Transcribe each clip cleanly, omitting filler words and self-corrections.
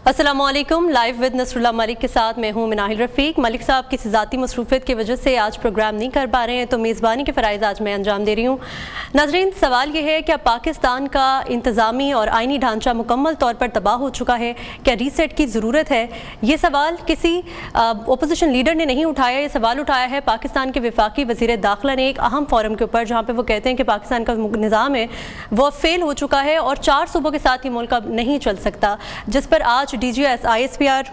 अस्सलाम वालेकुम। Live with Nasrallah Malik के साथ मैं हूं मिनाहिल रफ़ीक। मलिक साहब की ज़ाती मसरूफियत की वजह से आज प्रोग्राम नहीं कर पा रहे हैं, तो मेज़बानी के फ़राइज़ आज मैं अंजाम दे रही हूं। नाज़रीन, सवाल यह है कि पाकिस्तान का इंतज़ामी और आइनी ढांचा मुकम्मल तौर पर तबाह हो चुका है, क्या रीसेट की ज़रूरत है? ये सवाल किसी अपोजिशन लीडर ने नहीं उठाया, ये सवाल उठाया है पाकिस्तान के वफाकी वज़ीर दाखिला ने एक अहम फोरम के ऊपर, जहाँ पर वो कहते हैं कि पाकिस्तान का निज़ाम है वो फेल हो चुका है और 4 सूबों के साथ ये मुल्क अब नहीं चल सकता, जिस पर आज DGS ISPR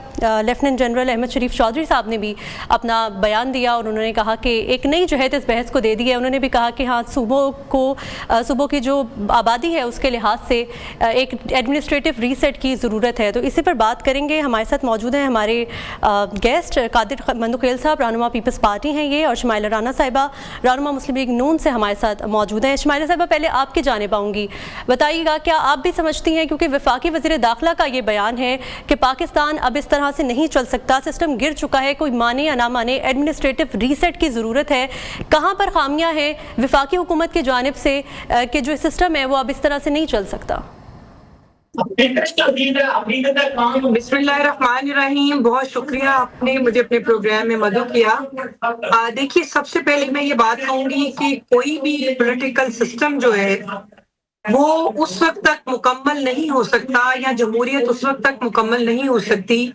lieutenant general Ahmed Sharif Chaudhry साहब ने भी अपना बयान दिया और उन्होंने कहा कि एक नई जहत इस बहस को दे दी है। उन्होंने भी कहा कि हाँ, सूबों की जो आबादी है उसके लिहाज से एक एडमिनिस्ट्रेटिव रीसेट की ज़रूरत है। तो इसी पर बात करेंगे। हमारे साथ मौजूद हैं हमारे गेस्ट कादिर मंदुखेल साहब, रहनुमा पीपल्स पार्टी हैं ये, और शमाइला राना साहिबा रहनुमा मुस्लिम लीग नून से हमारे साथ मौजूद हैं। शमाइला साहिबा, पहले आपकी जानिब आऊँगी, बताइएगा क्या आप भी समझती हैं, क्योंकि वफाकी वज़ीर दाखिला का ये बयान है कि पाकिस्तान अब इस तरह से नहीं चल सकता, सिस्टम गिर चुका है, कोई माने या ना माने एडमिनिस्ट्रेटिव रीसेट की ज़रूरत है। कहाँ पर खामियां हैं वफाकी हुकूमत की जानिब से कि जो सिस्टम है वो अब इस तरह से नहीं चल सकता? बिस्मिल्लाहिर्रहमानिर्रहीम। बहुत शुक्रिया, आपने मुझे अपने प्रोग्राम में मदद किया। देखिए, सबसे पहले मैं ये बात कहूंगी कि कोई भी पॉलिटिकल सिस्टम जो है वो उस वक्त तक मुकम्मल नहीं हो सकता, या जमहूरियत उस वक्त तक मुकम्मल नहीं हो सकती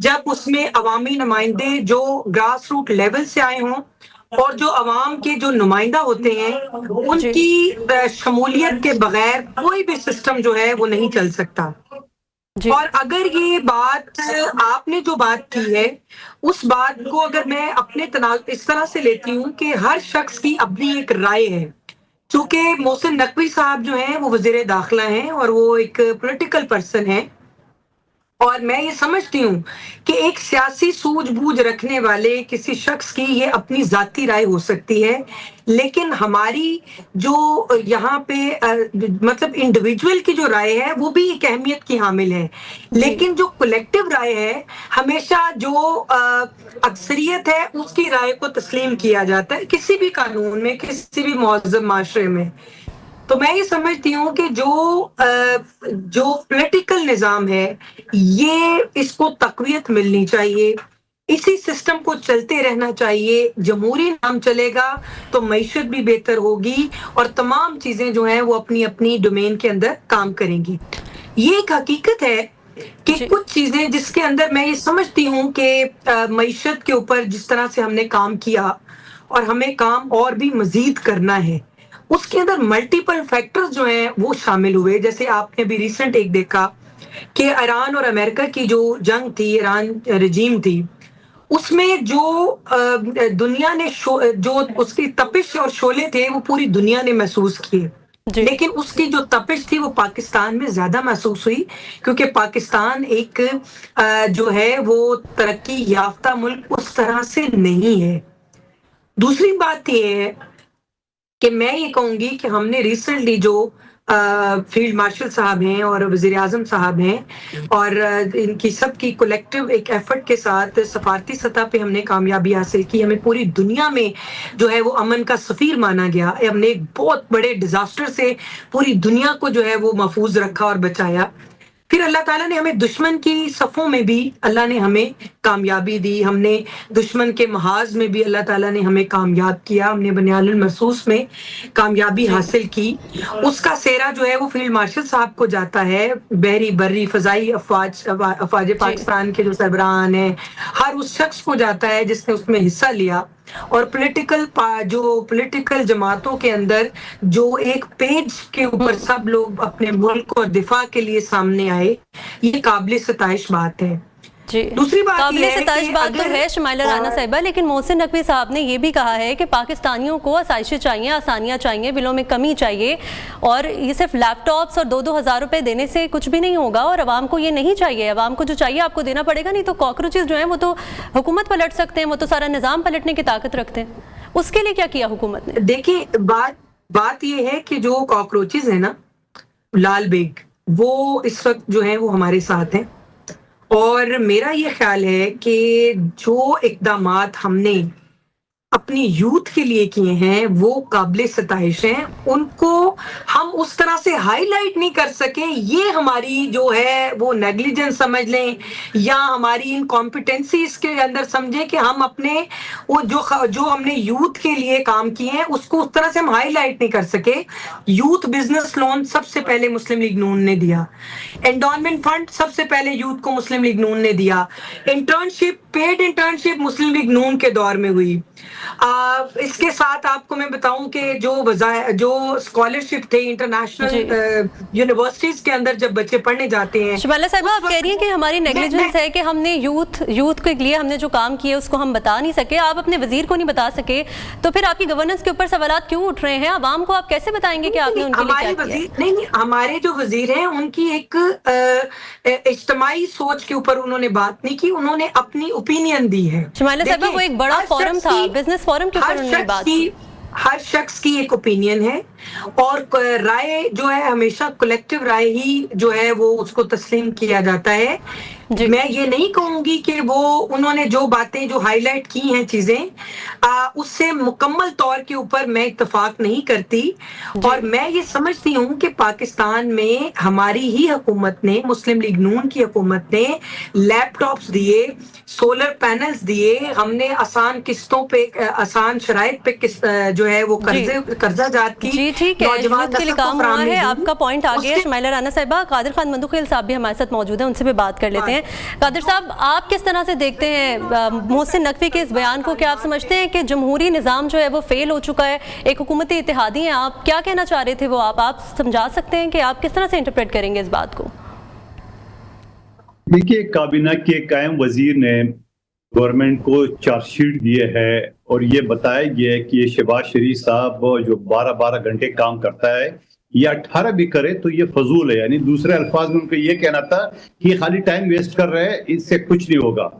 जब उसमें अवामी नुमाइंदे जो ग्रास रूट लेवल से आए हों और जो अवाम के जो नुमाइंदा होते हैं उनकी शमूलियत के बगैर कोई भी सिस्टम जो है वो नहीं चल सकता। और अगर ये बात आपने जो बात की है, उस बात को अगर मैं अपने इस तरह से लेती हूँ कि हर शख्स की अपनी एक राय है। चूंकि मोहसिन नकवी साहब जो हैं वो वज़ीर दाखिला हैं और वो एक पॉलिटिकल पर्सन है, और मैं ये समझती हूँ कि एक सियासी सूझबूझ रखने वाले किसी शख्स की ये अपनी जाती राय हो सकती है, लेकिन हमारी जो यहाँ पे मतलब इंडिविजुअल की जो राय है वो भी एक अहमियत की हामिल है, लेकिन जो कलेक्टिव राय है हमेशा जो अक्सरियत है उसकी राय को तस्लीम किया जाता है किसी भी कानून में, किसी भी मुअज़्ज़म माशरे में। तो मैं ये समझती हूँ कि जो पॉलिटिकल निज़ाम है ये इसको तक़वियत मिलनी चाहिए, इसी सिस्टम को चलते रहना चाहिए। जमहूरी नाम चलेगा तो मईशत भी बेहतर होगी और तमाम चीज़ें जो हैं वो अपनी अपनी डोमेन के अंदर काम करेंगी। ये एक हकीकत है कि कुछ चीज़ें जिसके अंदर मैं ये समझती हूँ कि मईशत के ऊपर जिस तरह से हमने काम किया और हमें काम और भी मज़ीद करना है, उसके अंदर मल्टीपल फैक्टर्स जो हैं वो शामिल हुए। जैसे आपने भी रिसेंट एक देखा कि ईरान और अमेरिका की जो जंग थी, ईरान रजीम थी, उसमें जो दुनिया ने जो उसकी तपिश और शोले थे वो पूरी दुनिया ने महसूस किए, लेकिन उसकी जो तपिश थी वो पाकिस्तान में ज्यादा महसूस हुई, क्योंकि पाकिस्तान एक जो है वो तरक्की याफ्ता मुल्क उस तरह से नहीं है। दूसरी बात ये है कि मैं ये कहूंगी कि हमने रिसेंटली जो फील्ड मार्शल साहब हैं और वज़ीर आज़म साहब हैं और इनकी सबकी कलेक्टिव एक एफर्ट के साथ सफारती सतह पे हमने कामयाबी हासिल की। हमें पूरी दुनिया में जो है वो अमन का सफ़ीर माना गया। हमने एक बहुत बड़े डिजास्टर से पूरी दुनिया को जो है वो महफूज रखा और बचाया। फिर अल्लाह ताला ने हमें दुश्मन की सफ़ों में भी अल्लाह ने हमें कामयाबी दी, हमने दुश्मन के महाज में भी अल्लाह ताला ने हमें कामयाब किया, हमने बनियानुल महसूस में कामयाबी हासिल की। उसका सेहरा जो है वो फील्ड मार्शल साहब को जाता है, बहरी बर्री फ़ज़ाई अफ़वाज पाकिस्तान के जो सरबराहान हैं, हर उस शख्स को जाता है जिसने उसमें हिस्सा लिया। और पॉलिटिकल जमातों के अंदर जो एक पेज के ऊपर सब लोग अपने मुल्क और दिफा के लिए सामने आए, ये काबिल सताइश बात है। जी, दूसरी बात काबिल सताइश बात तो है शमाइला राना साहिबा, लेकिन मोहसिन नकवी साहब ने ये भी कहा है कि पाकिस्तानियों को आसाइशें चाहिए, आसानियाँ चाहिए, बिलों में कमी चाहिए, और ये सिर्फ लैपटॉप्स और 2-2 हज़ार रुपए देने से कुछ भी नहीं होगा, और आवाम को ये नहीं चाहिए। आवाम को जो चाहिए आपको देना पड़ेगा, नहीं तो कॉकरोचेस जो हैं वो तो हुकूमत पलट सकते हैं, वो तो सारा निज़ाम पलटने की ताकत रखते हैं। उसके लिए क्या किया हुकूमत ने? देखिए, बात ये है कि जो कॉकरोचेस है ना, लाल बेग, वो इस वक्त जो है वो हमारे साथ हैं, और मेरा ये ख्याल है कि जो इक़दामात हमने अपनी यूथ के लिए किए हैं वो काबिल सताइश हैं, उनको हम उस तरह से हाईलाइट नहीं कर सके, ये हमारी जो है वो नेग्लिजेंस समझ लें या हमारी इनकॉम्पिटेंसी इसके अंदर समझें कि हम अपने वो जो हमने यूथ के लिए काम किए हैं उसको उस तरह से हम हाईलाइट नहीं कर सके। यूथ बिजनेस लोन सबसे पहले मुस्लिम लीग नून ने दिया, एंडोनमेंट फंड सबसे पहले यूथ को मुस्लिम लीग नून ने दिया, इंटर्नशिप पेड इंटर्नशिप मुस्लिम लीग नून के दौर में हुई। इसके साथ आपको मैं बताऊं कि जो स्कॉलरशिप थे इंटरनेशनल यूनिवर्सिटीज के अंदर जब बच्चे पढ़ने जाते हैं। शमाइला साहिबा, आप कह रही हैं कि हमारी नेग्लिजेंस है कि हमने यूथ के लिए हमने जो काम किए उसको हम बता नहीं सके, आप अपने वजीर को नहीं बता सके, तो फिर आपकी गवर्नेंस के ऊपर सवालात क्यों उठ रहे हैं? आवाम को आप कैसे बताएंगे कि आपने उनके लिए क्या किया? नहीं, हमारे जो वजीर हैं उनकी एक इज्तिमाई सोच के ऊपर उन्होंने बात नहीं की, उन्होंने अपनी ओपिनियन दी है। शमाइला साहिबा, वो एक बड़ा फोरम था, बिजनेस फोरम के ऊपर उन्होंने बात की। हर शख्स की एक ओपिनियन है और राय जो है हमेशा कलेक्टिव राय ही जो है वो उसको तस्लीम किया जाता है। मैं ये नहीं कहूंगी कि वो उन्होंने जो बातें जो हाईलाइट की हैं चीजें उससे मुकम्मल तौर के ऊपर मैं इत्तेफाक नहीं करती, और मैं ये समझती हूँ कि पाकिस्तान में हमारी ही हुकूमत ने, मुस्लिम लीग नून की हुकूमत ने लैपटॉप्स दिए, सोलर पैनल्स दिए, हमने आसान किस्तों पे, आसान शराइत पे जो है वो कर्जा जात की। जी ठीक है, यूथ के लिए काम हुआ है, आपका पॉइंट आ गया। शमाइला राना साहिबा, कादिर खान मंदुखेल साहब भी हमारे साथ मौजूद हैं, उनसे भी बात कर लेते हैं। कादिर साहब, आप किस तरह से देखते हैं मोहसिन नकवी के इस बयान को? क्या आप समझते हैं कि जमहूरी निज़ाम जो है वो फेल हो चुका है? एक हुकूमती इत्तेहादी हैं, आप क्या कहना चाह रहे थे वो आप समझा सकते हैं कि आप किस तरह से इंटरप्रेट करेंगे इस बात को? देखिए, काबीना के कायम वजीर ने गवर्नमेंट को चार्जशीट दिए है और ये बताया गया है कि ये शहबाज शरीफ साहब जो 12-12 घंटे काम करता है, ये 18 भी करे तो ये फजूल है। यानी दूसरे अल्फाज में उनको ये कहना था कि ये खाली टाइम वेस्ट कर रहे हैं, इससे कुछ नहीं होगा।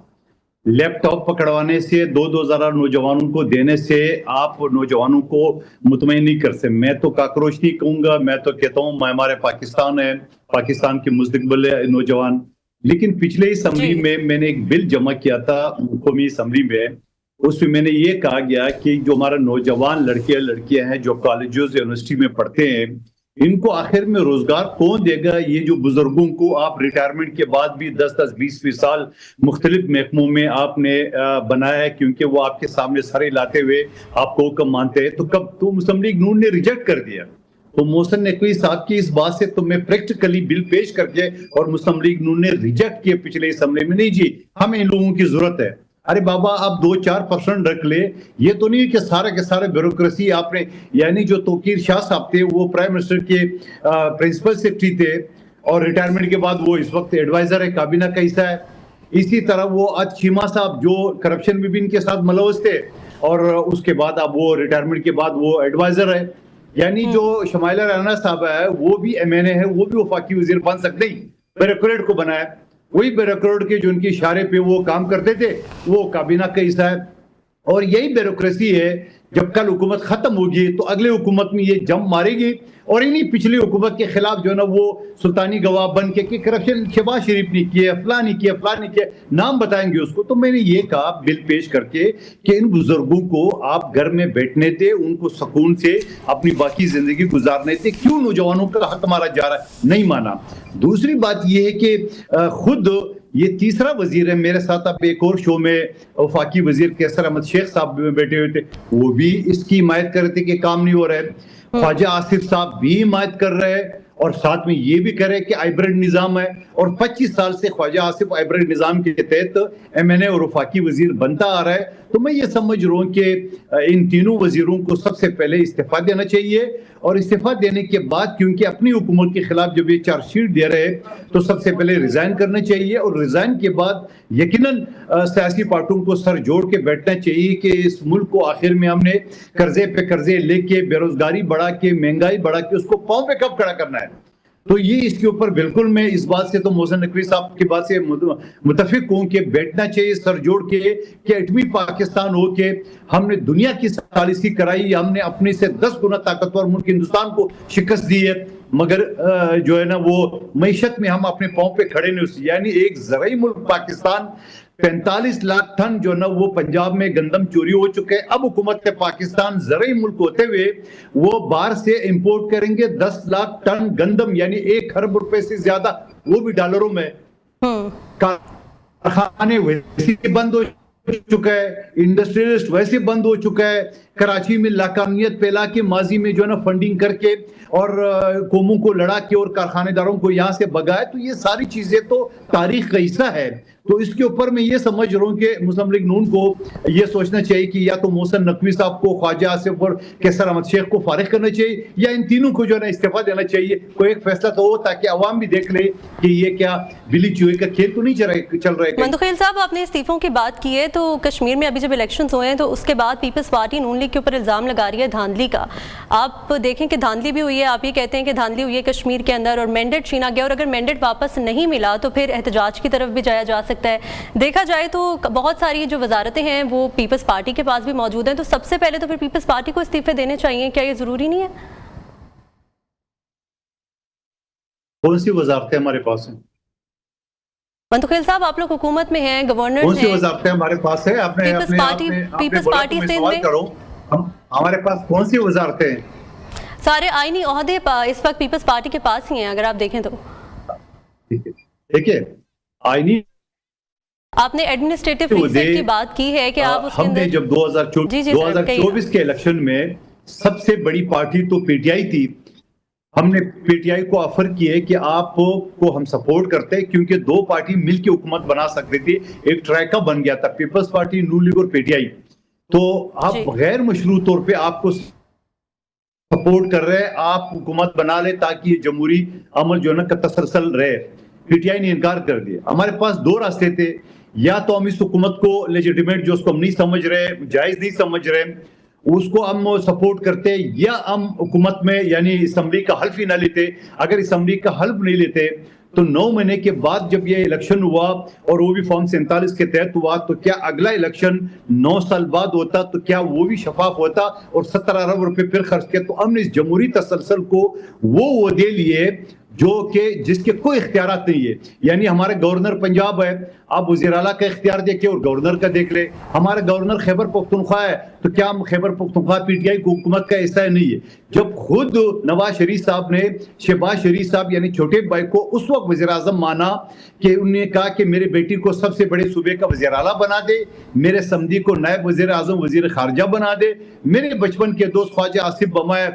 लैपटॉप पकड़वाने से, 2-2 हज़ार नौजवानों को देने से आप नौजवानों को मुतमईन नहीं कर सकते। मैं तो काकरोच नहीं कहूँगा, मैं तो कहता हूँ हमारे पाकिस्तान है, पाकिस्तान के मुस्तकबिल है नौजवान। लेकिन पिछले असम्बली में मैंने एक बिल जमा किया था कौमी असम्बली में, उसमें मैंने ये कहा गया कि जो हमारा नौजवान लड़के लड़कियां हैं जो कॉलेजों यूनिवर्सिटी में पढ़ते हैं, इनको आखिर में रोजगार कौन देगा? ये जो बुजुर्गों को आप रिटायरमेंट के बाद भी 10-10, 20-20 साल मुख्तलिफ महकमों में आपने बनाया है, क्योंकि वो आपके सामने सर हिलाते हुए आपको हुक्म मानते हैं। तो कब तो मुस्लिम लीग नून ने रिजेक्ट कर दिया, तो मोहसिन नकवी साहब की इस बात से तो मैं प्रैक्टिकली बिल पेश करके और मुस्लिम लीग नून ने रिजेक्ट किया पिछले असम्बली में। नहीं जी, हमें इन लोगों की जरूरत है। अरे बाबा, आप 2-4% रख ले, ये तो नहीं कि सारे के सारे ब्यूरोक्रेसी आपने, यानी जो तौकीर शाह साहब थे वो प्राइम मिनिस्टर के प्रिंसिपल सेक्रेटरी थे और रिटायरमेंट के बाद वो इस वक्त एडवाइजर है, काबीना का हिस्सा है। इसी तरह वो आज चीमा साहब जो करप्शन में भी इनके साथ मुलव्वस थे और उसके बाद अब वो रिटायरमेंट के बाद वो एडवाइजर है। यानी जो शमाइला राना साहब है वो भी MNA है, वो भी वफाकी वजीर बन सकते ही, ब्यूरोक्रेट को बनाया, वही ब्यूरोक्रेट के जो उनके इशारे पे वो काम करते थे वो काबीना का हिस्सा है। और यही ब्यूरोक्रेसी है, जब कल हुकूमत खत्म होगी तो अगले हुकूमत में ये जंप मारेगी और इन्हीं पिछली हुकूमत के खिलाफ जो है ना वो सुल्तानी गवाह बन के कि करप्शन शहबाज शरीफ ने किया, फलां नहीं किया, फलां नहीं किया, नाम बताएंगे उसको। तो मैंने ये कहा बिल पेश करके कि इन बुजुर्गों को आप घर में बैठने दे, उनको सुकून से अपनी बाकी जिंदगी गुजारने दे, क्यों नौजवानों का हक मारा जा रहा है? नहीं माना। दूसरी बात ये है कि खुद ये तीसरा वजीर है मेरे साथ, अब एक और शो में वफाकी वजीर कैसर अहमद शेख साहब बैठे हुए थे, वो भी इसकी हिमायत कर रहे थे कि काम नहीं हो रहा है। ख्वाजा आसिफ साहब भी हिमायत कर रहे हैं और साथ में ये भी कह रहे हैं कि हाइब्रिड निज़ाम है, और 25 साल से ख्वाजा आसिफ हाइब्रिड निज़ाम के तहत MNA और वफाकी वजीर बनता आ रहा है। तो मैं ये समझ रहा हूँ कि इन तीनों वजीरों को सबसे पहले इस्तीफा देना चाहिए, और इस्तीफा देने के बाद क्योंकि अपनी हुकूमत के खिलाफ जब ये चार्जशीट दे रहे तो सबसे पहले रिजाइन करना चाहिए, और रिजाइन के बाद यकीनन सियासी पार्टियों को सर जोड़ के बैठना चाहिए कि इस मुल्क को आखिर में हमने कर्जे पे कर्जे लेके, बेरोजगारी बढ़ा के, महंगाई बढ़ा के उसको पांव पे कब खड़ा करना है। तो ये इसके ऊपर बिल्कुल मैं इस बात से तो मोहसिन नकवी साहब की बात से मुतफिक हूँ कि बैठना चाहिए सर जोड़ के कि एटमी पाकिस्तान हो के हमने दुनिया की सालिसी कराई, हमने अपने से 10 गुना ताकतवर मुल्क हिंदुस्तान को शिकस्त दी है, मगर जो है ना वो मईशत में हम अपने पाँव पे खड़े नहीं। यानी एक ज़राई मुल्क पाकिस्तान 45 लाख टन जो ना वो पंजाब में गंदम चोरी हो चुके हैं। अब हुकूमत के पाकिस्तान ज़रई मुल्क होते हुए वो बाहर से इंपोर्ट करेंगे 10 लाख टन गंदम, यानी 1 खरब रुपए से ज्यादा, वो भी डॉलरों में। कारखाने वैसे बंद हो चुका है, इंडस्ट्रियलिस्ट वैसे बंद हो चुका है। कराची में लाकानियत फैला के माजी में जो है ना फंडिंग करके और कौमों को लड़ा के और कारखानेदारों को यहाँ से भगाया। तो ये सारी चीजें तो तारीख का हिस्सा है। तो इसके ऊपर मैं ये समझ रहा हूँ कि मुस्लिम लीग नून को ये सोचना चाहिए कि या तो मोहसिन नकवी साहब को, ख्वाजा आसिफ और कैसर अहमद शेख को फारिग करना चाहिए, या इन तीनों को जो है ना इस्तीफा देना चाहिए। कोई एक फैसला तो हो ताकि अवाम भी देख ले कि ये क्या बिली चूहे का खेल तो नहीं चल रहा है। मंदुखेल साहब, आपने इस्तीफों की बात की है, तो कश्मीर में अभी जब इलेक्शंस हुए हैं तो उसके बाद पीपल्स पार्टी नून लीग के ऊपर इल्ज़ाम लगा रही है धांधली का। आप देखें कि धांधली भी हुई है, आप ये कहते हैं कि धांधली हुई है कश्मीर के अंदर और मैंडेट छीना गया, और अगर मैंडेट वापस नहीं मिला तो फिर एहतजाज की तरफ भी जाया जा सकता है। देखा जाए तो बहुत सारी जो वजारतें हैं वो पीपल्स पार्टी के पास भी मौजूद हैं, तो सबसे पहले तो फिर पीपल्स पार्टी को इस्तीफे देने चाहिए, क्या ये जरूरी नहीं है? कौन सी वजारतें हमारे पास हैं? मंदुखेल साहब, आप लोग हुकूमत में हैं, गवर्नर कौन सी वजारतें हमारे पास है? पीपल्स पार्टी से हमारे पास कौन सी वजारतें हैं? सारे आईनी ओहदे इस वक्त पीपल्स पार्टी के पास ही हैं, अगर आप देखें तो। देखिए, आईनी आपने एडमिनिस्ट्रेटिव रीसेट की बात की है कि आप उसके हमने जब 2024 के इलेक्शन में सबसे बड़ी पार्टी तो पीटीआई थी, हमने पीटीआई को ऑफर किए कि आपको हम सपोर्ट करते हैं, क्योंकि दो पार्टी मिलकर हुकूमत बना सकती थी। एक ट्राइका बन गया था, पीपल्स पार्टी, नून लीग और पीटीआई। तो आप गैर मशरू तौर पे आपको सपोर्ट कर रहे हैं, आप हुकूमत बना ले ताकि ये जमहूरी अमल जो है ना तसलसल रहे। पीटीआई ने इनकार कर दिया। हमारे पास दो रास्ते थे, या तो हम इस हुकूमत को लेजिटिमेट, जो उसको हम नहीं समझ रहे, जायज नहीं समझ रहे, उसको हम सपोर्ट करते, या हम हुकूमत में यानी असम्बली का हल्फ ही ना लेते। अगर असम्बली का हल्फ नहीं लेते तो 9 महीने के बाद जब ये इलेक्शन हुआ और वो भी फॉर्म 47 के तहत हुआ, तो क्या अगला इलेक्शन 9 साल बाद होता तो क्या वो भी शफाफ होता और 17 अरब रुपए फिर खर्च किया। तो हमने इस जमहूरी तसलसल को वो दे लिए जो कि जिसके कोई इख्तियारात नहीं है। यानी हमारे गवर्नर पंजाब है, आप वज़ीर आला का इख्तियार देखिए और गवर्नर का देख ले। हमारा गवर्नर खैबर पख्तूनख्वा है, तो क्या हम खैबर पख्तूनख्वा पीटीआई को हुकूमत का हिस्सा नहीं है? जब खुद नवाज शरीफ साहब ने शहबाज शरीफ साहब यानी छोटे भाई को उस वक्त वज़ीर आज़म माना कि उन्होंने कहा कि मेरे बेटी को सबसे बड़े सूबे का वज़ीर आला बना दे, मेरे समधी को नायब वज़ीर आज़म वज़ीर खारजा बना दे, मेरे बचपन के दोस्त ख्वाजा आसिफ बमाए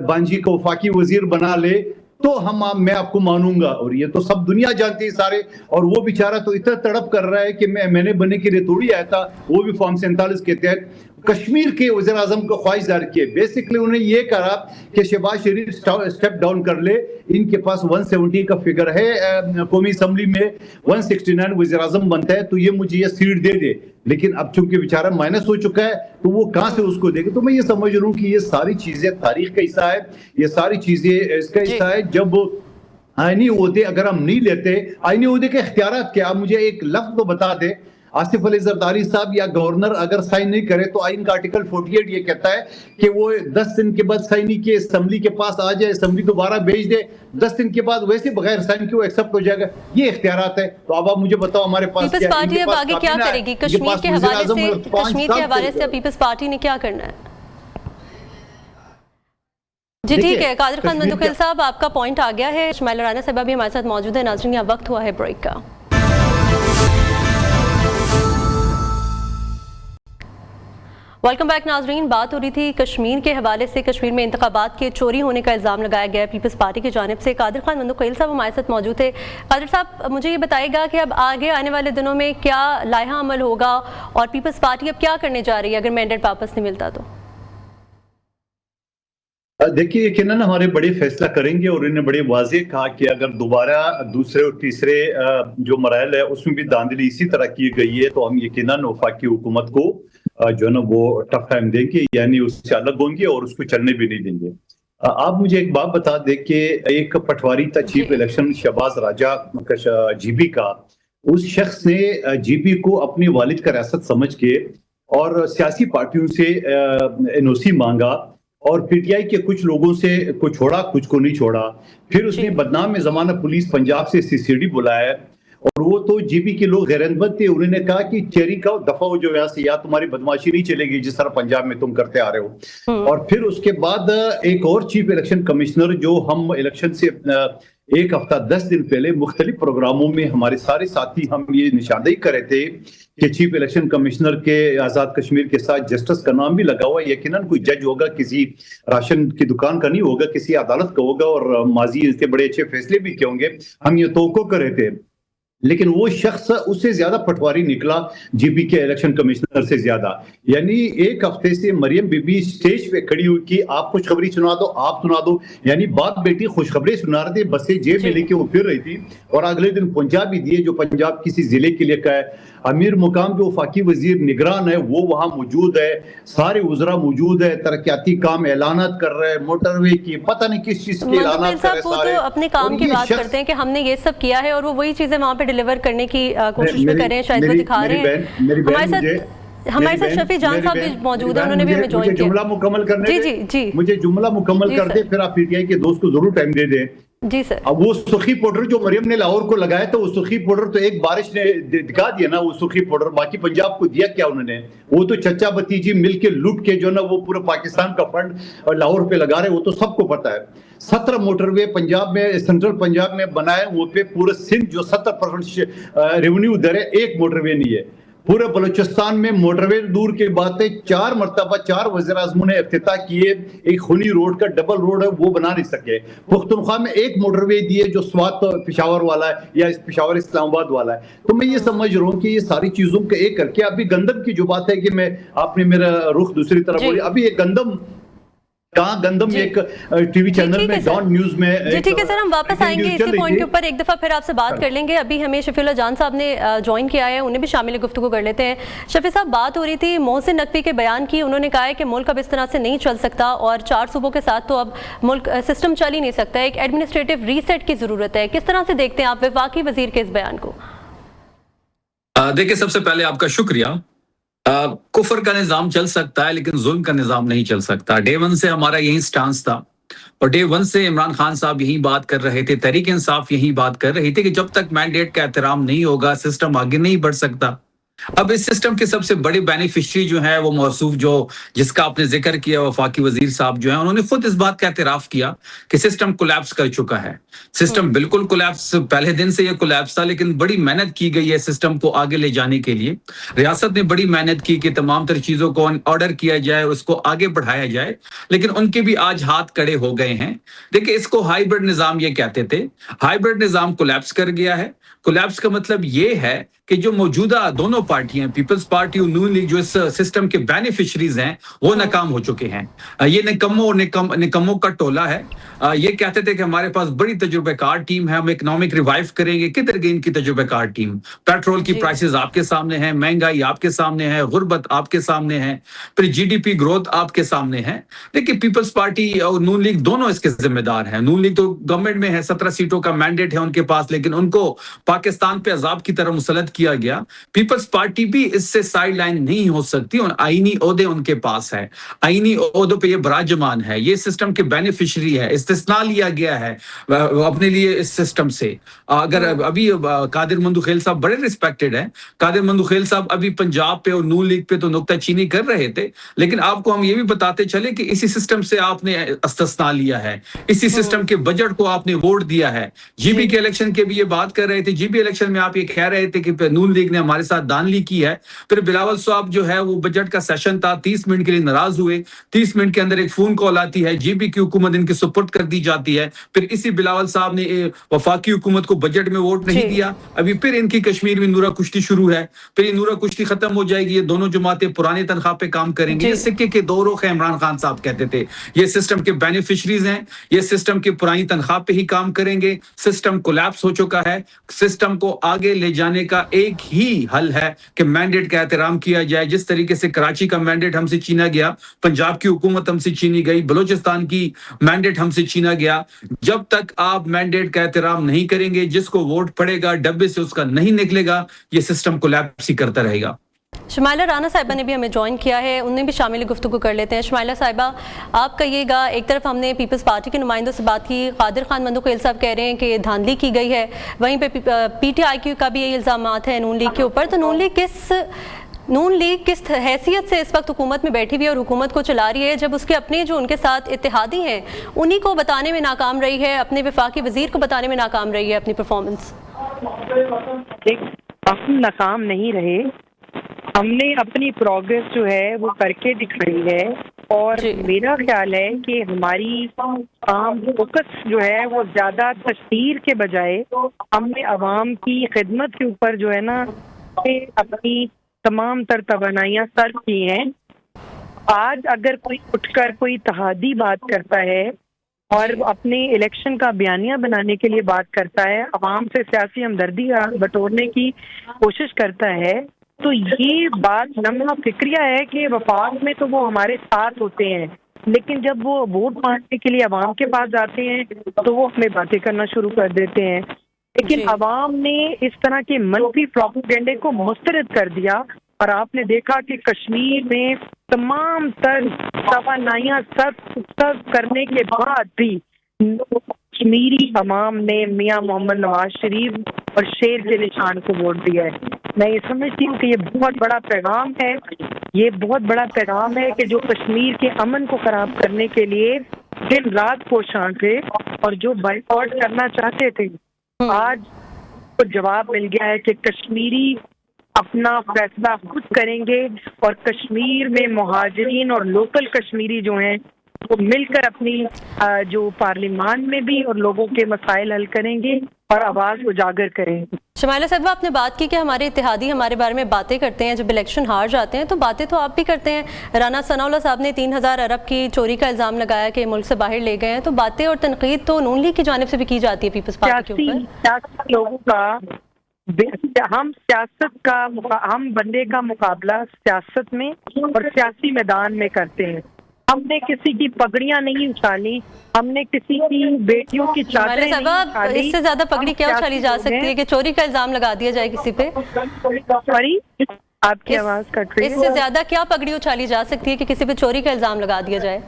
बांजी को वफाकी वज़ीर बना ले, तो मैं आपको मानूंगा। और ये तो सब दुनिया जानती है सारे। और वो बेचारा तो इतना तड़प कर रहा है कि मैंने बनने के लिए थोड़ी आया था, वो भी फॉर्म 47 के तहत कश्मीर के वज़ीर आज़म को ख्वाहिश जाहिर किए। बेसिकली उन्हें ये कहा कि शहबाज शरीफ स्टेप डाउन कर ले, इनके पास 170 का फिगर है कौमी असम्बली में, 169 वज़ीर आज़म बनता है, तो ये मुझे ये सीट दे दे। लेकिन अब चूंकि बेचारा माइनस हो चुका है तो वो कहां से उसको देगा। तो मैं ये समझ रहा हूं कि ये सारी चीजें तारीख का हिस्सा है, ये सारी चीजें इसका हिस्सा है। जब आईनी ओहदे अगर हम नहीं लेते, आईनी ओहदे के इख्तियारात क्या, आप मुझे एक लफ्ज तो बता दे। आसिफ अली जरदारी साहब या गवर्नर अगर साइन नहीं करे तो आइन का आर्टिकल 48 ये कहता है कि वो 10 दिन के बाद साइन नहीं किए, असम्बली के पास आ जाए, असम्बली दोबारा भेज दे, 10 दिन के बाद वैसे बगैर साइन के वो एक्सेप्ट हो जाएगा। ये इख्तियारात है। तो अब आप मुझे बताओ हमारे पास पीपल्स पार्टी अब आगे क्या करेगी? कश्मीर के हवाले से पीपल्स पार्टी ने क्या करना है? जी ठीक है, कादिर खान मंदुखेल साहब, आपका पॉइंट आ गया है। शमाइला राना साहब भी हमारे साथ मौजूद है। नाज़रीन, यहाँ वक्त हुआ है ब्रेक का। वेलकम बैक नाजरीन। बात हो रही थी कश्मीर के हवाले से। कश्मीर में इंतखाबात के चोरी होने का इल्ज़ाम लगाया गया पीपल्स पार्टी की जानिब से। कादिर खान मंदुखेल साहब हमारे साथ मौजूद थे। कादिर साहब, मुझे ये बताइएगा कि अब आगे आने वाले दिनों में क्या लाइहा अमल होगा और पीपल्स पार्टी अब क्या करने जा रही है अगर मैंडेट वापस नहीं मिलता तो? देखिए, यकीनन हमारे बड़े फैसला करेंगे और इन्हें बड़े वाज़ेह कहा कि अगर दोबारा दूसरे और तीसरे जो मराइल है उसमें भी धांधली इसी तरह की गई है तो हम यकीनन वफाकी हुकूमत को जो है ना वो टफ टाइम देंगे, यानी उससे अलग होंगे और उसको चलने भी नहीं देंगे। आप मुझे एक बात बता दें कि एक पटवारी था चीफ इलेक्शन शहबाज राजा जीबी का, उस शख्स ने जीबी को अपनी वालिद का रियासत समझ के और सियासी पार्टियों से एनओसी मांगा और पीटीआई के कुछ लोगों से को छोड़ा, कुछ को नहीं छोड़ा। फिर उसने बदनाम में जमाना पुलिस पंजाब से सीसीडी बुलाया اور وہ تو جی پی کے لوگ غیرت مند تھے. انہوں نے کہا کہ چیری کا دفعہ ہو جو یہاں سے, یا تمہاری بدماشی نہیں چلے گی جس طرح پنجاب میں تم کرتے آ رہے ہو. اور پھر اس کے بعد ایک اور چیف الیکشن کمشنر, جو ہم الیکشن سے ایک ہفتہ 10 دن پہلے مختلف پروگراموں میں ہمارے سارے ساتھی ہم یہ نشاندہی کر رہے تھے کہ چیف الیکشن کمشنر کے آزاد کشمیر کے ساتھ جسٹس کا نام بھی لگا ہوا ہے. یقیناً کوئی جج ہوگا, کسی راشن کی دکان کا نہیں ہوگا, کسی عدالت کا ہوگا, اور ماضی اس کے بڑے اچھے فیصلے بھی کیے ہوں گے, ہم یہ توقع کر رہے تھے. لیکن وہ شخص اس سے زیادہ پٹواری نکلا جی پی کے الیکشن کمشنر سے زیادہ. یعنی ایک ہفتے سے مریم بی بی سٹیج پہ کھڑی ہوئی کہ آپ خوشخبری سنا دو, آپ سنا دو, یعنی باپ بیٹی خوشخبری سنا رہے تھے, بسیں جیب میں لے کے وہ پھر رہی تھی. اور اگلے دن پہنچا بھی دیے, جو پنجاب کسی ضلع کے لیے کا ہے. امیر مقام جو وفاقی وزیر نگران ہے وہ وہاں موجود ہے, سارے وزراء موجود ہے, ترقیاتی کام اعلانات کر رہے ہیں, موٹر وے کی پتہ نہیں کس چیز کے اعلانات کر رہے ہیں سارے. وہ تو اپنے کام کی بات کرتے ہیں کہ ہم نے یہ سب کیا ہے, اور وہ وہی چیزیں وہاں پہ ڈیلیور کرنے کی کوشش بھی کر رہے ہیں, شاید وہ دکھا رہے ہیں. ہمارے ساتھ شفیع جان صاحب بھی موجود ہیں, انہوں نے بھی ہمیں جوائن کیا. جملہ مکمل کرنے دیں, مجھے جملہ مکمل کر دے, پھر آپ پی ٹی آئی کے دوست کو ضرور ٹائم دے دیں. جی سر. اب وہ سرخی پاؤڈر جو مریم نے لاہور کو لگایا تھا, وہ سرخی پاؤڈر تو ایک بارش نے دکھا دیا نا, وہ سرخی پاؤڈر باقی پنجاب کو دیا کیا انہوں نے؟ وہ تو چچا بتیجی مل کے لوٹ کے جو نا وہ پورے پاکستان کا فنڈ لاہور پہ لگا رہے, وہ تو سب کو پتا ہے. 17 موٹر وے پنجاب میں, سینٹرل پنجاب میں بنائے, وہ پہ پورے سندھ جو 70% ریونیو در ہے, ایک موٹر وے نہیں ہے. پورے بلوچستان میں موٹر وے دور کی بات ہے, 4 مرتبہ 4 وزیر اعظموں نے افتتاح کیے, ایک خونی روڈ کا ڈبل روڈ ہے وہ بنا نہیں سکے. پختونخوا میں ایک موٹر وے دیے جو سوات پشاور والا ہے یا پشاور اسلام آباد والا ہے. تو میں یہ سمجھ رہا ہوں کہ یہ ساری چیزوں کا ایک کر کے, ابھی گندم کی جو بات ہے کہ میں, آپ نے میرا رخ دوسری طرف بولی, ابھی ایک گندم کہاں گندم ایک ٹی وی چینل میں ڈان نیوز میں. جی ٹھیک ہے سر, ہم واپس آئیں گے اسی پوائنٹ کے اوپر, ایک دفعہ پھر آپ سے بات کر لیں گے. ابھی ہمیں شفیع اللہ جان صاحب نے جوائن کیا ہے, انہیں بھی شامل گفتگو کر لیتے ہیں. شفیع صاحب, بات ہو رہی تھی محسن نقوی کے بیان کی, انہوں نے کہا ہے کہ ملک اب اس طرح سے نہیں چل سکتا, اور 4 صوبوں کے ساتھ تو اب ملک سسٹم چل ہی نہیں سکتا, ایک ایڈمنسٹریٹو ری سیٹ کی ضرورت ہے. کس طرح سے دیکھتے ہیں آپ وفاقی وزیر کے اس بیان کو؟ دیکھیں, سب سے پہلے آپ کا شکریہ. کفر کا نظام چل سکتا ہے لیکن ظلم کا نظام نہیں چل سکتا. ڈے 1 سے ہمارا یہی سٹانس تھا, اور ڈے 1 سے عمران خان صاحب یہی بات کر رہے تھے, تحریک انصاف یہی بات کر رہی تھی کہ جب تک مینڈیٹ کا احترام نہیں ہوگا سسٹم آگے نہیں بڑھ سکتا. اب اس سسٹم کے سب سے بڑے بینیفیشری جو ہیں وہ موصوف, جو جس کا آپ نے ذکر کیا, وفاقی وزیر صاحب جو ہیں, انہوں نے خود اس بات کا اعتراف کیا کہ سسٹم کولیپس کر چکا ہے. سسٹم بالکل کولیپس, پہلے دن سے یہ کولیپس تھا, لیکن بڑی محنت کی گئی ہے سسٹم کو آگے لے جانے کے لیے. ریاست نے بڑی محنت کی کہ تمام تر چیزوں کو آرڈر کیا جائے, اس کو آگے بڑھایا جائے, لیکن ان کے بھی آج ہاتھ کڑے ہو گئے ہیں. دیکھیں, اس کو ہائیبرڈ نظام یہ کہتے تھے, ہائیبرڈ نظام کولیپس کر گیا ہے. کولیپس کا مطلب یہ ہے کہ جو موجودہ دونوں پارٹیاں, پیپلز پارٹی اور نون لیگ, جو اس سسٹم کے بینیفیشریز ہیں وہ ناکام ہو چکے ہیں. یہ نکموں اور نکموں کا ٹولہ ہے. یہ کہتے تھے کہ ہمارے پاس بڑی تجربہ کار ٹیم ہے, ہم اکنامک ریوائیو کریں گے. کدھر گئی ان کی تجربہ کار ٹیم؟ پیٹرول کی پرائسز آپ کے سامنے ہیں, مہنگائی آپ کے سامنے ہے, غربت آپ کے سامنے ہے, پھر جی ڈی پی گروتھ آپ کے سامنے ہے. دیکھیے, پیپلز پارٹی اور نون لیگ دونوں اس کے ذمہ دار ہیں. نون لیگ تو گورنمنٹ میں ہے, 17 سیٹوں کا مینڈیٹ ہے ان کے پاس, لیکن ان کو پاکستان پہ عذاب کی طرح مسلط کیا گیا. پیپلز پارٹی بھی اس سے سائیڈ لائن نہیں ہو سکتی, اور آئینی عہدے ان کے پاس ہے, آئینی عہدوں پہ یہ براجمان ہے, یہ سسٹم کے بینیفیشری ہے, استثناء لیا گیا ہے اپنے لیے اس سسٹم سے. اگر ابھی قادر مندوخیل صاحب بڑے ریسپیکٹڈ ہیں, قادر مندوخیل صاحب ابھی پنجاب پہ اور نون لیگ پہ تو نکتہ چینی کر رہے تھے, لیکن آپ کو ہم یہ بھی بتاتے چلے کہ اسی سسٹم سے آپ نے استثناء لیا ہے, اسی سسٹم کے بجٹ کو آپ نے ووٹ دیا ہے. جی بی کے الیکشن کے بھی یہ بات کر رہے تھے, جی بی الیکشن میں آپ یہ کہہ رہے تھے کہ نون لیگ نے ہمارے ساتھ دانلی کی ہے. پھر بلاول صاحب جو ہے, وہ بجٹ کا سیشن تھا, 30 منٹ کے لیے ناراض ہوئے, 30 منٹ کے اندر ایک فون کال آتی ہے, جی بی کی حکومت ان کے سپرد کر دی جاتی ہے. پھر اسی بلاول صاحب نے وفاقی حکومت کو بجٹ میں ووٹ نہیں دیا. ابھی پھر ان کی کشمیر میں نورا کشتی شروع ہے, پھر یہ نورا کشتی ختم ہو جائے گی, یہ دونوں جماعتیں پرانے تنخواہ پہ کام کریں گی. یہ سکے کے دو رخ ہیں, عمران خان صاحب کہتے تھے. یہ سسٹم کے بینیفیشریز ہیں, یہ سسٹم کی پرانی تنخواہ پہ ہی کام کریں گے. سسٹم کولیپس ہو چکا ہے. سسٹم کو آگے لے جانے کا ایک ہی حل ہے کہ مینڈیٹ کا احترام کیا جائے. جس طریقے سے کراچی کا مینڈیٹ ہم سے چھینا گیا, پنجاب کی حکومت ہم سے چھینی گئی, بلوچستان کی مینڈیٹ ہم سے چھینا گیا, جب تک آپ مینڈیٹ کا احترام نہیں کریں گے, جس کو ووٹ پڑے گا ڈبے سے اس کا نہیں نکلے گا, یہ سسٹم کولیپس ہی کرتا رہے گا. شمائلہ رانا صاحبہ نے بھی ہمیں جوائن کیا ہے, انہیں بھی شامل گفتگو کر لیتے ہیں. شمائلہ صاحبہ, آپ کہیے گا, ایک طرف ہم نے پیپلز پارٹی کے نمائندوں سے بات کی, قادر خان مندوقیل صاحب کہہ رہے ہیں کہ دھاندلی کی گئی ہے, وہیں پہ پی ٹی آئی کا بھی یہی الزامات ہیں نون لیگ کے اوپر. تو نون لیگ کس حیثیت سے اس وقت حکومت میں بیٹھی ہوئی اور حکومت کو چلا رہی ہے, جب اس کے اپنے جو ان کے ساتھ اتحادی ہیں انہی کو بتانے میں ناکام رہی ہے, اپنے وفاقی وزیر کو بتانے میں ناکام رہی ہے اپنی پرفارمنس؟ ہم ناکام نہیں رہے, ہم نے اپنی پروگریس جو ہے وہ کر کے دکھائی ہے, اور میرا خیال ہے کہ ہماری عام فوکس جو ہے وہ زیادہ تشہیر کے بجائے ہم نے عوام کی خدمت کے اوپر جو ہے نا اپنی تمام تر توانائیاں صرف کی ہیں. آج اگر کوئی اٹھ کر کوئی اتحادی بات کرتا ہے اور اپنے الیکشن کا بیانیہ بنانے کے لیے بات کرتا ہے, عوام سے سیاسی ہمدردی بٹورنے کی کوشش کرتا ہے, تو یہ بات نما فکریہ ہے کہ وفاق میں تو وہ ہمارے ساتھ ہوتے ہیں, لیکن جب وہ ووٹ مانگنے کے لیے عوام کے پاس جاتے ہیں تو وہ ہمیں باتیں کرنا شروع کر دیتے ہیں. لیکن عوام نے اس طرح کے منفی پروپیگنڈے کو مسترد کر دیا, اور آپ نے دیکھا کہ کشمیر میں تمام تر توانائیاں سب کرنے کے بعد بھی کشمیری عوام نے میاں محمد نواز شریف اور شیر کے نشان کو ووٹ دیا ہے. میں یہ سمجھتی ہوں کہ یہ بہت بڑا پیغام ہے, یہ بہت بڑا پیغام ہے کہ جو کشمیر کے امن کو خراب کرنے کے لیے دن رات کوشاں تھے اور جو بائیکاٹ کرنا چاہتے تھے, آج کو جواب مل گیا ہے کہ کشمیری اپنا فیصلہ خود کریں گے, اور کشمیر میں مہاجرین اور لوکل کشمیری جو ہیں وہ مل کر اپنی جو پارلیمان میں بھی اور لوگوں کے مسائل حل کریں گے اور آواز اجاگر کریں گے. شمائلہ صاحبہ, آپ نے بات کی کہ ہمارے اتحادی ہمارے بارے میں باتیں کرتے ہیں, جب الیکشن ہار جاتے ہیں تو باتیں تو آپ بھی کرتے ہیں. رانا ثناء اللہ صاحب نے 3000 ارب کی چوری کا الزام لگایا کہ ملک سے باہر لے گئے ہیں, تو باتیں اور تنقید تو نون لیگ کی جانب سے بھی کی جاتی ہے پیپلز پارٹی کے اوپر. سیاسی لوگوں کا ہم بندے کا مقابلہ سیاست میں اور سیاسی میدان میں کرتے ہیں. ہم نے کسی کی پگڑیاں نہیں اچھالی, ہم نے کسی کی بیٹیوں کی چادریں نہیں اچھالی. اس سے زیادہ پگڑی کیا اچھالی جا سکتی ہے کہ چوری کا الزام لگا دیا جائے کسی پہ؟ سوری, آپ کی آواز کٹ رہی ہے. اس سے زیادہ کیا پگڑی اچھالی جا سکتی ہے کہ کسی پہ چوری کا الزام لگا دیا جائے؟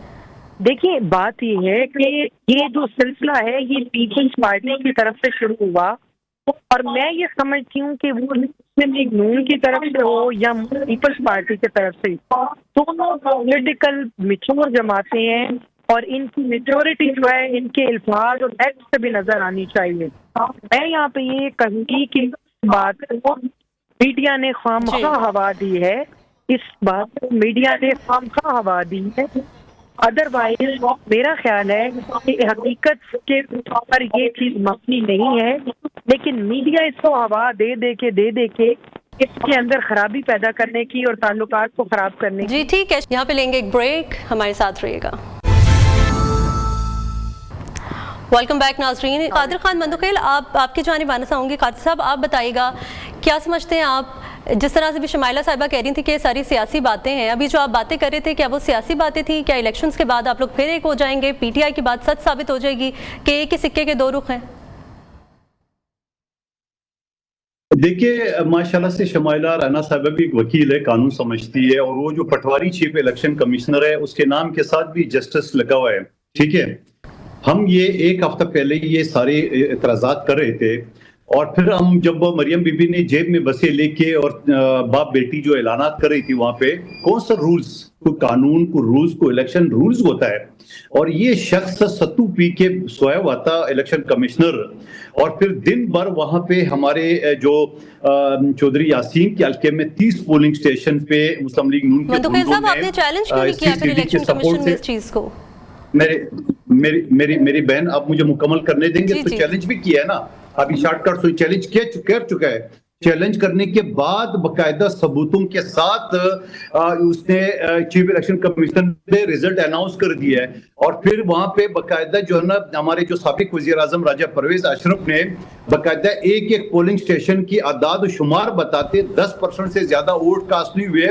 دیکھیے, بات یہ ہے کہ یہ جو سلسلہ ہے یہ پیپلز پارٹی کی طرف سے شروع ہوا, اور میں یہ سمجھتی ہوں کہ وہ مسلم لیگ نون کی طرف سے ہو یا پیپلز پارٹی کی طرف سے, دونوں پولیٹیکل میچور جماعتیں ہیں, اور ان کی میچورٹی جو ہے ان کے الفاظ اور ایکٹ سے بھی نظر آنی چاہیے. میں یہاں پہ یہ کہوں گی کہ بات کو میڈیا نے خوامخواہ ہوا دی ہے, اس بات کو میڈیا نے خوامخواہ ہوا دی ہے. ادروائز میرا خیال ہے کہ حقیقت کے پر یہ چیز مبنی نہیں ہے, لیکن میڈیا اس کو ہوا دے کے اس کے اندر خرابی پیدا کرنے کی اور تعلقات کو خراب کرنے کی. جی ٹھیک ہے, یہاں پہ لیں گے ایک بریک, ہمارے ساتھ رہیے گا. ویلکم بیک ناظرین. قادر خان مندوقیل, آپ کی جانب آنا چاہوں گی. قادر صاحب, آپ بتائیے گا کیا سمجھتے ہیں آپ, جس طرح سے بھی شمائلہ صاحبہ کہہ رہی تھی کہ یہ ساری سیاسی باتیں ہیں, ابھی جو آپ باتیں کر رہے تھے کیا وہ سیاسی باتیں تھیں؟ کیا الیکشنز کے بعد آپ لوگ پھر ایک ہو جائیں گے, پی ٹی آئی کی بات سچ ثابت ہو جائے گی کہ ایک ہی سکے کے دو رخ ہیں؟ دیکھیے, ماشاءاللہ سے شمائلہ رانا صاحبہ بھی ایک وکیل ہے, قانون سمجھتی ہے, اور وہ جو پٹواری چیف الیکشن کمشنر ہے اس کے نام کے ساتھ بھی جسٹس لگا ہوا ہے. ٹھیک ہے, ہم یہ ایک ہفتہ پہلے یہ سارے اعتراضات کر رہے تھے, اور پھر ہم جب مریم بی بی نے جیب میں بسے لے کے اور باپ بیٹی جو اعلانات کر رہی تھی وہاں پہ, کون سا رولز, کوئی قانون, کوئی رولز, کوئی الیکشن رولز ہوتا ہے, اور یہ شخص ستو پی کے سویا ہوا تھا الیکشن کمشنر, اور پھر دن بھر وہاں پہ ہمارے جو چودھری یاسین کے حلقے میں 30 پولنگ سٹیشن پہ مسلم لیگ نون کے مندوقیل صاحب, آپ نے چیلنج کیوں نہیں کیا پھر الیکشن کمیشن میں اس چیز کو؟ میری بہن, آپ مجھے مکمل کرنے دیں گے؟ تو چیلنج بھی کیا ہے نا, ابھی شارٹ کٹ سے چیلنج کر چکا ہے. چیلنج کرنے کے بعد باقاعدہ ثبوتوں کے ساتھ اس نے چیف الیکشن کمیشن نے رزلٹ اناؤنس کر دیا ہے, اور پھر وہاں پہ باقاعدہ جو ہے نا ہمارے جو سابق وزیر اعظم راجہ پرویز اشرف نے باقاعدہ ایک پولنگ سٹیشن کی اعداد و شمار بتاتے 10% سے زیادہ ووٹ کاسٹ نہیں ہوئے,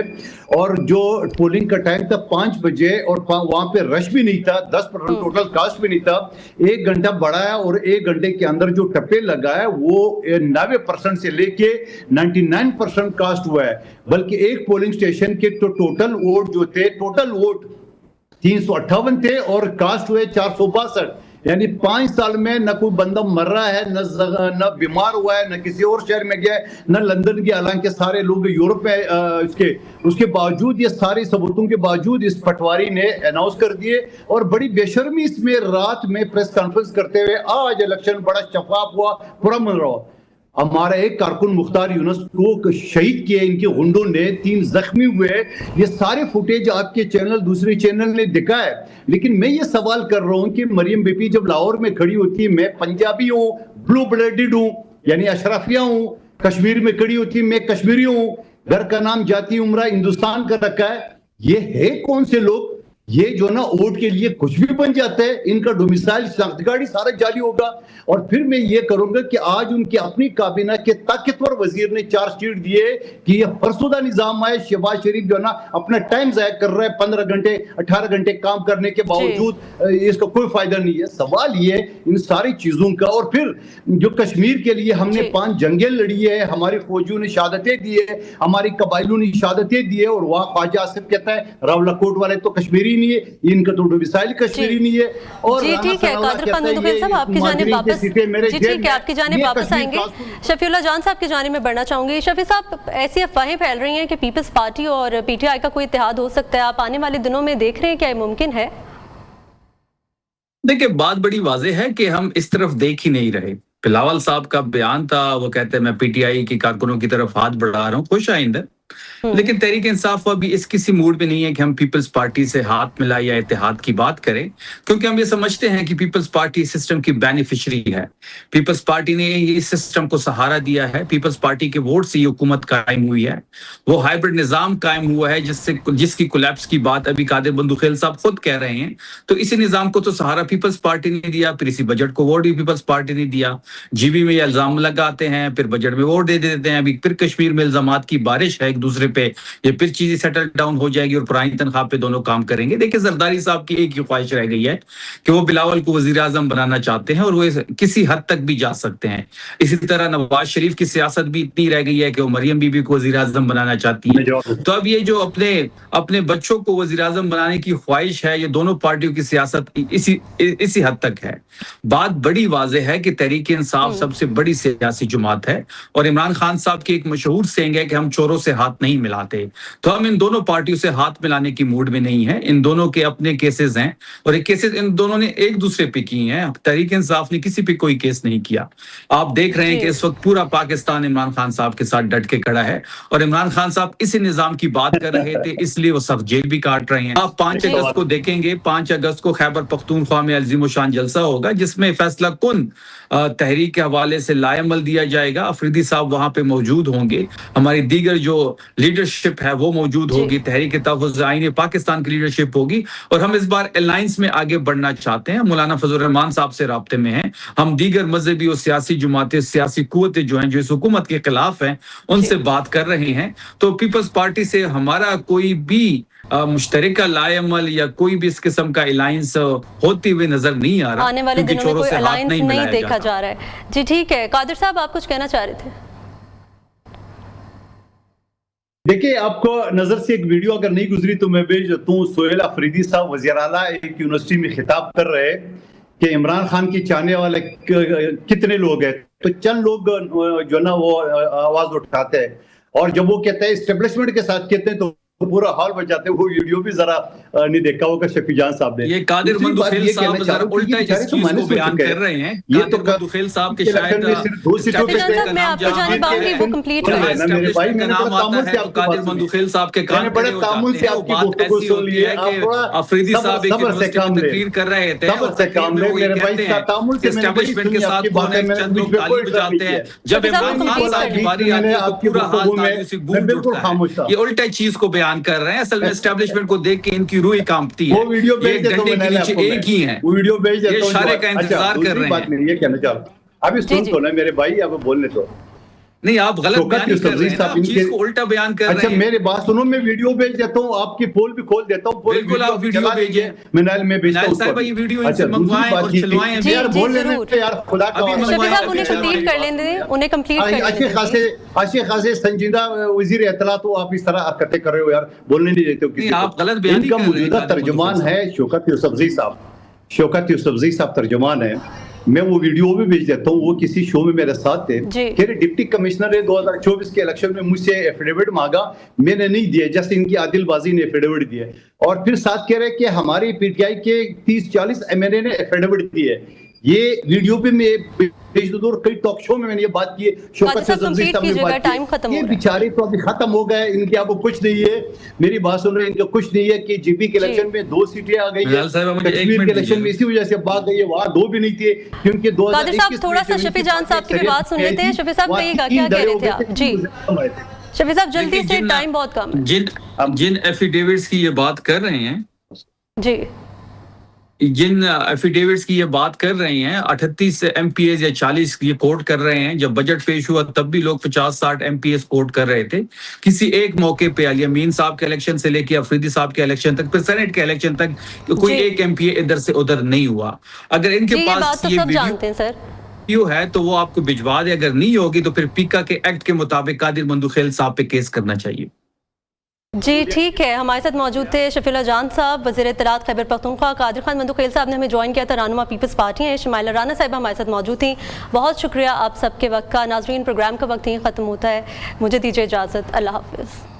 اور جو پولنگ کا ٹائم تھا 5 بجے اور وہاں پہ رش بھی نہیں تھا, 10% ٹوٹل کاسٹ بھی نہیں تھا, 1 گھنٹہ بڑھایا اور 1 گھنٹے کے اندر جو ٹپے لگایا وہ 90% سے لے کے 99% कास्ट हुआ है, बल्कि एक पोलिंग स्टेशन के तो टोटल वोट जो थे, टोटल वोट 358 थे और कास्ट हुए 462। यानी 5 साल में न कोई बंदा मर रहा है, न बीमार हुआ है, न किसी और शहर में गया है, न लंदन गया, हालांकि सारे लोग यूरोप में उसके बावजूद, ये सारे सबूतों के बावजूद इस पटवारी ने अनाउंस कर दिए और बड़ी बेशर्मी इसमें रात में प्रेस कॉन्फ्रेंस करते हुए आज इलेक्शन बड़ा शफाफ हुआ, पुरअमन रहा। हमारा एक कारकुन मुख्तार यूनुस को शहीद किया इनके गुंडों ने, 3 जख्मी हुए। ये सारे फुटेज आपके चैनल, दूसरे चैनल ने दिखा है। लेकिन मैं ये सवाल कर रहा हूं कि मरियम बीबी जब लाहौर में खड़ी होती है, मैं पंजाबी हूँ, ब्लू ब्लडेड हूँ, यानी अशरफिया हूँ, कश्मीर में खड़ी होती है, मैं कश्मीरी हूँ, घर का नाम जाति उम्रा हिंदुस्तान का रखा है। ये है कौन से लोग? ये जो ना वोट के लिए कुछ भी बन जाते हैं, इनका डोमिसाइल साख्तगाड़ी सारा जाली होगा। और फिर मैं ये करूंगा कि आज उनकी अपनी काबीना के ताकतवर वजीर ने चार्जशीट दिए कि ये फरसुदा निजाम है। शहबाज शरीफ जो ना अपना टाइम जाया कर रहा है, 15 घंटे 18 घंटे काम करने के बावजूद इसका कोई फायदा नहीं है। सवाल ये इन सारी चीजों का। और फिर जो कश्मीर के लिए हमने 5 जंगें लड़ी है, हमारी फौजियों ने शहादतें दी है, हमारी कबाइलों ने शहादतें दी है, और वहाँ ख्वाजा आसिफ कहता है रावलाकोट वाले तो कश्मीरी नहीं है, इनका तो डोमिसाइल कश्मीरी नहीं है। और जी ठीक है, कादर खान मुंतखिल साहब आपकी जानिब वापस, जी ठीक है, आपकी जानिब वापस आएंगे। शफीउल्लाह जान साहब की जानिब में बढ़ना चाहूंगी। शफी साहब, ऐसी अफवाहें फैल रही हैं कि पीपल्स पार्टी और पीटीआई का कोई इत्तेहाद हो सकता है, आप आने वाले दिनों में देख रहे हैं, क्या ये मुमकिन है? देखिए, बात बड़ी वाज़ेह है कि हम इस तरफ देख ही नहीं रहे। बिलावल साहब का बयान था, वो कहते हैं मैं पीटीआई की कारकुनों की तरफ हाथ बढ़ा रहा हूँ, खुश आइंदा। लेकिन तहरीक इंसाफ अभी इस किसी मूड में नहीं है कि हम पीपल्स पार्टी से हाथ मिला या इत्तेहाद की बात करें, क्योंकि हम ये समझते हैं कि पीपल्स पार्टी सिस्टम की बेनिफिशरी है। पीपल्स पार्टी ने इस सिस्टम को सहारा दिया है, पीपल्स पार्टी के वोट से ये हुकूमत कायम हुई है। वो हाइब्रिड निजाम कायम हुआ है जिसकी कोलैप्स की बात अभी कादिर बंदूखेल साहब खुद कह रहे हैं। तो इसी निजाम को तो सहारा पीपल्स पार्टी ने दिया, फिर इसी बजट को वोट भी पीपल्स पार्टी ने दिया। जीबी में इल्जाम लगाते हैं, फिर बजट में वोट दे देते हैं। अभी फिर कश्मीर में इल्जामात की बारिश है एक दूसरे पे, ये फिर चीजें सेटल डाउन हो जाएगी और पुरानी तनख्वाह पे दोनों काम करेंगे। देखिए, जरदारी साहब की एक ही ख्वाहिश रह गई है कि वो बिलावल को वजीर आजम बनाना चाहते हैं और वो किसी हद तक भी जा सकते हैं। इसी तरह नवाज शरीफ की सियासत भी इतनी रह गई है कि वो मरियम बीबी को वजीर आजम बनाना चाहती है। तो अब ये जो अपने बच्चों को वजीर आजम बनाने की ख्वाहिश है, ये दोनों पार्टियों की सियासत इसी हद तक है। बात बड़ी वाज़ेह है कि तहरीक इंसाफ सबसे बड़ी सियासी जमात है और इमरान खान साहब की एक मशहूर सेंग है कि हम चोरों से हाथ नहीं मिलाते। तो हम इन दोनों पार्टियों से हाथ मिलाने की मूड में नहीं है। इन दोनों के अपने केसेस हैं और ये केसेस इन दोनों ने एक दूसरे पे किए हैं। तहरीक इंसाफ ने किसी पे कोई केस नहीं किया। आप देख रहे हैं कि इस वक्त पूरा पाकिस्तान इमरान खान साहब के साथ डट के खड़ा है और इमरान खान साहब इसी निजाम की बात कर रहे थे, इसलिए वो सब जेल भी काट रहे हैं। आप 5 अगस्त को देखेंगे, 5 अगस्त को खैबर पख्तूनख्वा में अज़ीम शान जलसा होगा जिसमें फैसला कुन तहरीक के हवाले से लाएमल दिया जाएगा। अफरीदी साहब वहां पे मौजूद होंगे, हमारी दीगर जो लीडरशिप है वो मौजूद होगी, तहरीक तहफ़्फ़ुज़ आईन पाकिस्तान की लीडरशिप होगी। और हम इस बार अलायंस में आगे बढ़ना चाहते हैं। मौलाना फजल रहमान साहब से राब्ते में हैं। हम दीगर मजहबी और सियासी जमातें, सियासी कुव्वतें जो हैं जो इस हुकूमत के खिलाफ हैं, उनसे बात कर रहे हैं। तो पीपल्स पार्टी से हमारा कोई भी मुश्तरका लाएमल या कोई भी इस किस्म का अलायंस होती हुई नजर नहीं आ रहा। आने वाले दिनों में कोई अलायंस नहीं देखा जा रहा है। जी ठीक है, कादिर साहब आप कुछ कहना चाह रहे थे? देखिए, आपको नजर से एक वीडियो अगर नहीं गुजरी तो मैं भेज देता हूँ। सोहेल अफरीदी साहब वज़ीर आला एक यूनिवर्सिटी में खिताब कर रहे हैं कि इमरान खान की चाहने वाले कितने लोग हैं। तो चंद लोग जो ना वो आवाज उठाते हैं और जब वो कहते हैं एस्टेब्लिशमेंट के साथ कहते हैं तो पूरा हाल बच जाते हैं। वो वीडियो भी जरा नहीं देखा होगा शफी जान साहब ने। ये कादिर बंदूखेल साहब जरा उल्टा इस चीज को बयान कर रहे हैं। ये तो बंदूखेल साहब के शायद मैं आपको जानिब आऊंगी, वो कंप्लीट है। का नाम आता है तो कादिर बंदूखेल साहब के कान बड़े तामुल से आपकी गुफ्तगू सुन ली है कि अफरीदी साहब एक यूनिवर्सिटी में तकरीर कर रहे थे और मेरे भाई का तामुल से एस्टैब्लिशमेंट के साथ कोने चंद लोग ताली बजाते हैं। जब इमरान खान साहब की बारी आती है तो पूरा हाल तालियों से गूंज उठता है। ये उल्टा चीज को बयान कर रहे हैं। असल में एस्टैब्लिशमेंट को देख के इनकी रूह कांपती है। वो वीडियो भेज देता हूं, के नीचे एक ही है, वो वीडियो भेज देता हूं। ये इशारे का इंतजार कर रहे हैं। ये कहना चाहता हूं, अभी सुन तो ना मेरे भाई, अब बोलने तो नहीं, आप गलत शौकत बयान ही कर रहे यूसुफजई हैं ना, आप साहब चीज इनके को उल्टा बयान कर अच्छा रहे हैं। मेरे बात सुनो, मैं वीडियो भेज देता हूँ, आपकी पोल भी खोल देता हूँ, पूरे बिल्कुल, आप वीडियो चला भेजिए। दीजिए, मिनाइल में भेजता मिनाइल हूँ साहब, उसको। ये वीडियो इनसे अच्छा, दूसरी मंगवाएं बात और ये- चलवाएं। जी, यार जी, बोलने जरूर। देते यार, खुदा का अभी वास्ता। शफी साहब मंगवाएं, उन्हें अभी कंप्लीट कर लेने दें, उन्हें कंप्लीट कर अच्छे लेने खासे संजीदा वजीर इत्तला, तो आप इस तरह हरकतें कर रहे हो यार, बोलने नहीं देते हो किसी नहीं, को। आप गलत बयान ही इनका कर रहे हैं, मौजूदा कादिर तर्जुमान मुस्तफा है शौकत यूसुफजई साहब। शौकत यूसुफजई साहब तर्जुमान है, मैं वो वीडियो भी भेज देता हूँ, वो किसी शो में मेरे साथ थे। जी। कह रहे डिप्टी कमिश्नर ने 2024 के इलेक्शन में मुझसे एफिडेविट मांगा, मैंने नहीं दिया, जस्ट इनकी आदिलबाजी ने एफिडेविट दिए। और फिर साथ कह रहे कि हमारी पीटीआई के 30-40 एमएलए ने एफिडेविट दिए। ये वीडियो पे मैं भेज दूं, और कई टॉक शो में मैंने ये बात की है, शौकत कादिर साहब, यूसुफजई साहब ने complete बात कीजिएगा, time की। खत्म ये हो रहा है। बेचारे तो अभी खत्म हो गए, इनके अब कुछ नहीं है। मेरी बात सुन रहे हैं, इनका कुछ नहीं है कि जीपी के जी। इलेक्शन में 2 सीटें आ गई है, बिलाल साहब, मुझे एक कश्मीर मिनट के इलेक्शन में दीजिए। इसी वजह से भाग गई है, वहाँ 2 भी नहीं थे, क्योंकि 2021 कादिर साहब, थोड़ा सा शफी जान साहब की भी बात सुन लेते हैं। शफी साहब, कहिएगा, क्या कह रहे थे आप? जी शफी साहब, जल्दी देखिए, से, टाइम बहुत कम है। जिन एफिडेविट्स की ये बात कर रहे हैं, जी जिन एफिडेविट्स की ये बात कर रहे हैं, 38 एमपीएस या 40 ये कोट कर रहे हैं। जब बजट पेश हुआ तब भी लोग 50-60 एमपीएस कोट कर रहे थे। किसी एक मौके पे अमीन साहब के इलेक्शन से लेके अफरीदी साहब के इलेक्शन तक, फिर सेनेट के इलेक्शन तक कोई जी। एक एमपीए इधर से उधर नहीं हुआ। अगर इनके जी, ये बात पास तो ये सब जानते हैं सर। वीडियो है तो वो आपको भिजवा दे, अगर नहीं होगी तो फिर पीका के एक्ट के मुताबिक कादिर मंदुखेल साहब पे केस करना चाहिए। जी ठीक है, हमारे साथ मौजूद थे शफीला जान साहब, वज़ीर इत्तलात खैबर पख्तूनख्वा। कादिर खान मंदुखेल साहब ने हमें ज्वाइन किया था, रहनुमा पीपल्स पार्टी है। शमाइला राना साहब हमारे साथ मौजूद थी। बहुत शुक्रिया आप सबके वक्त का। नाज़रीन, प्रोग्राम का वक्त ही ख़त्म होता है, मुझे दीजिए इजाज़त, अल्लाह हाफ़िज़।